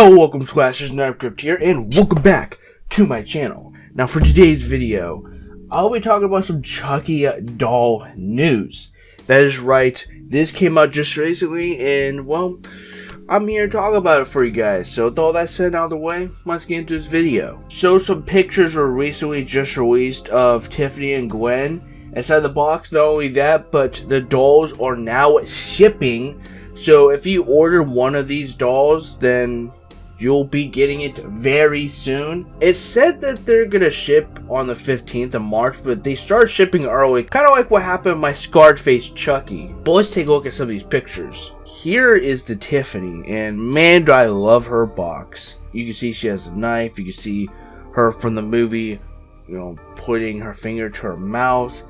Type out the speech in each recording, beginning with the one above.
Hello, welcome Squashers, Nerdcrypt here, and welcome back to my channel. Now for today's video, I'll be talking about some Chucky doll news. That is right, this came out just recently, and well, I'm here to talk about it for you guys. So with all that said out of the way, let's get into this video. So some pictures were recently just released of Tiffany and Glen inside the box. Not only that, but the dolls are now shipping. So if you order one of these dolls, then you'll be getting it very soon. It's said that they're gonna ship on the 15th of March, but they start shipping early, kind of like what happened with my scarred face Chucky. But let's take a look at some of these pictures. Here is the Tiffany, and man, do I love her box. You can see she has a knife. You can see her from the movie, putting her finger to her mouth.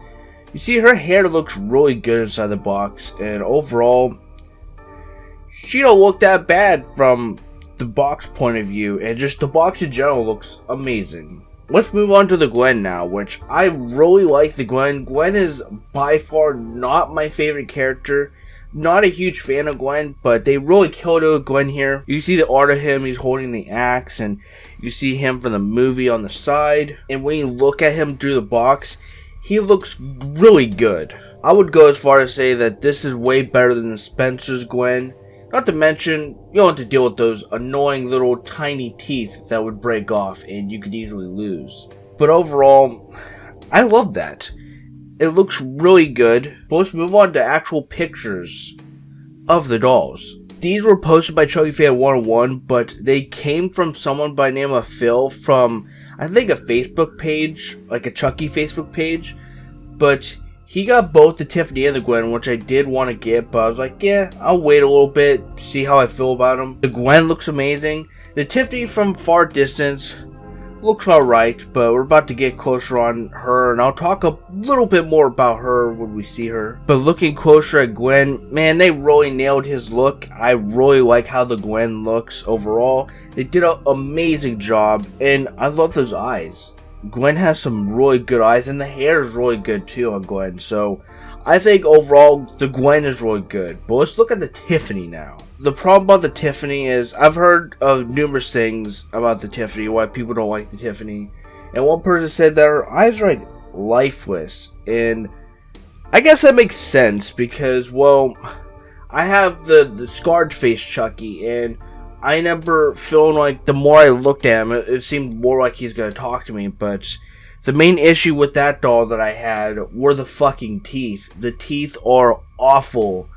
You see her hair looks really good inside the box, and overall, she don't look that bad from the box point of view, and just the box in general looks amazing. Let's move on to the Glen now, which I really like the Glen. Glen is by far not my favorite character. Not a huge fan of Glen, but they really killed it with Glen here. You see the art of him, he's holding the axe, and you see him from the movie on the side. And when you look at him through the box, he looks really good. I would go as far as say that this is way better than the Spencer's Glen. Not to mention, you don't have to deal with those annoying little tiny teeth that would break off and you could easily lose. But overall, I love that. It looks really good. But let's move on to actual pictures of the dolls. These were posted by Chucky Fan 101, but they came from someone by the name of Phil from, I think, a Facebook page, like a Chucky Facebook page. But he got both the Tiffany and the Glen, which I did want to get, but I was like, yeah, I'll wait a little bit, see how I feel about them. The Glen looks amazing. The Tiffany from far distance looks alright, but we're about to get closer on her, and I'll talk a little bit more about her when we see her. But looking closer at Glen, man, they really nailed his look. I really like how the Glen looks overall. They did an amazing job, and I love those eyes. Glen has some really good eyes, and the hair is really good too on Glen, so I think overall the Glen is really good. But let's look at the Tiffany now. The problem about the Tiffany is I've heard of numerous things about the Tiffany, why people don't like the Tiffany, and one person said that her eyes are like lifeless, and I guess that makes sense because, well, I have the scarred face Chucky, and I remember feeling like the more I looked at him, it seemed more like he's going to talk to me, but the main issue with that doll that I had were the fucking teeth. The teeth are awful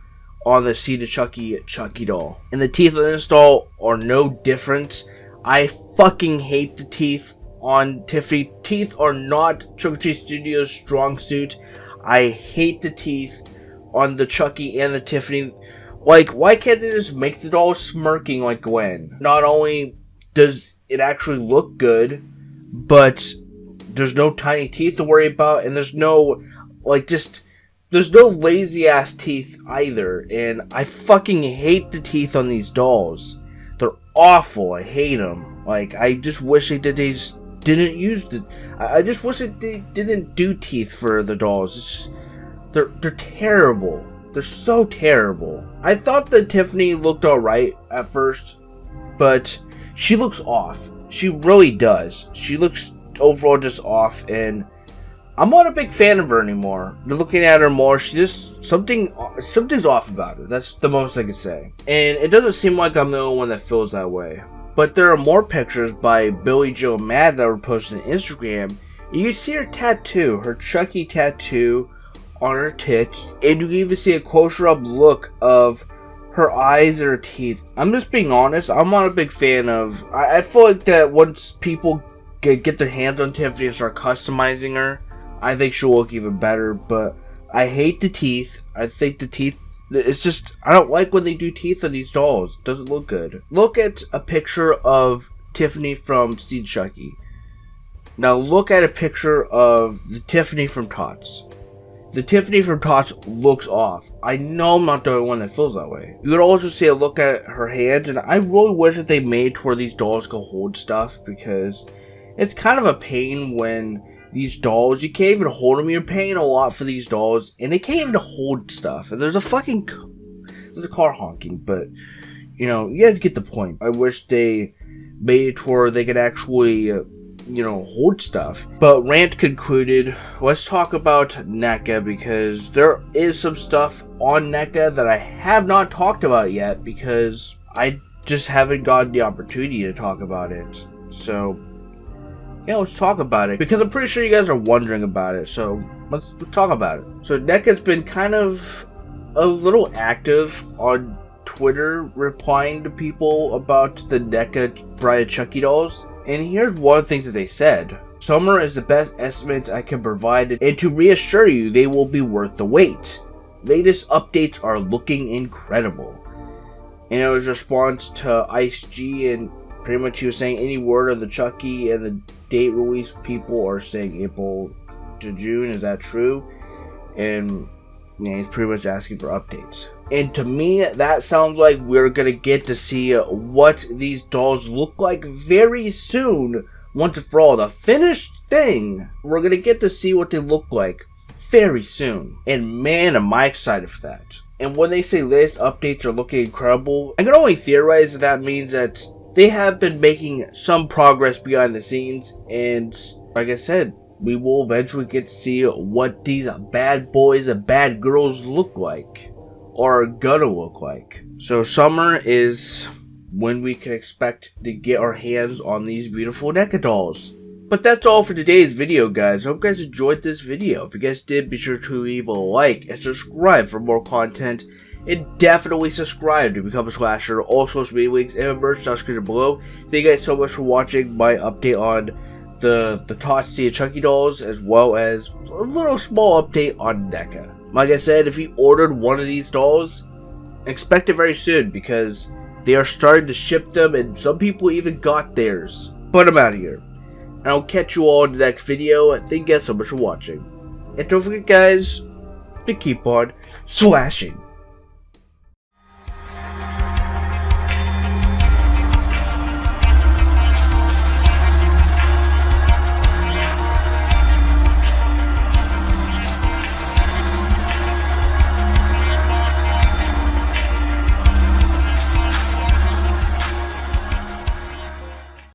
on the Seed of Chucky doll. And the teeth on this doll are no different. I fucking hate the teeth on Tiffany. Teeth are not Chucky Studios' strong suit. I hate the teeth on the Chucky and the Tiffany. Like, why can't they just make the doll smirking like Gwen? Not only does it actually look good, but there's no tiny teeth to worry about, and there's no, there's no lazy ass teeth either, and I fucking hate the teeth on these dolls. They're awful, I hate them. Like, I just wish they didn't use I just wish they didn't do teeth for the dolls. They're terrible. They're so terrible. I thought that Tiffany looked alright at first, but she looks off. She really does. She looks overall just off, and I'm not a big fan of her anymore. Looking at her more, she just, something's off about her. That's the most I can say. And it doesn't seem like I'm the only one that feels that way. But there are more pictures by Billy Joe Mad that were posted on Instagram. You can see her tattoo, her Chucky tattoo on her tit, and you can even see a closer up look of her eyes and her teeth. I'm just being honest, I'm not a big fan of, I feel like that once people get their hands on Tiffany and start customizing her, I think she'll look even better, but I hate the teeth. I think the teeth, it's just, I don't like when they do teeth on these dolls. It doesn't look good. Look at a picture of Tiffany from Seed Chucky. Now look at a picture of the Tiffany from TOTS. The Tiffany from TOTS looks off. I know I'm not the only one that feels that way. You could also see a look at her hands, and I really wish that they made to where these dolls could hold stuff, because it's kind of a pain when these dolls, you can't even hold them. You're paying a lot for these dolls, and they can't even hold stuff. And there's a car honking, but you know, you guys get the point. I wish they made it to where they could actually, hold stuff. But rant concluded. Let's talk about Neca, because there is some stuff on Neca that I have not talked about yet, because I just haven't gotten the opportunity to talk about it. So, yeah, let's talk about it, because I'm pretty sure you guys are wondering about it. So let's talk about it. So Neca's been kind of a little active on Twitter, replying to people about the Neca Bride of Chucky dolls. And here's one of the things that they said. Summer is the best estimate I can provide, and to reassure you, they will be worth the wait. Latest updates are looking incredible. And it was a response to Ice G, and pretty much he was saying any word on the Chucky and the date release, people are saying April to June. Is that true? And yeah, he's pretty much asking for updates. And to me, that sounds like we're gonna get to see what these dolls look like very soon. Once and for all, the finished thing, we're gonna get to see what they look like very soon. And man, am I excited for that. And when they say latest updates are looking incredible, I can only theorize that means that they have been making some progress behind the scenes. And like I said, we will eventually get to see what these bad boys and bad girls look like, or are gonna look like. So summer is when we can expect to get our hands on these beautiful Neca dolls. But that's all for today's video, guys. I hope you guys enjoyed this video. If you guys did, be sure to leave a like and subscribe for more content. And definitely subscribe to become a slasher. All social media links and merch description below. Thank you guys so much for watching my update on the TOTS Chucky dolls, as well as a little small update on Neca. Like I said, if you ordered one of these dolls, expect it very soon, because they are starting to ship them, and some people even got theirs. But I'm out of here, and I'll catch you all in the next video. Thank you guys so much for watching, and don't forget, guys, to keep on slashing.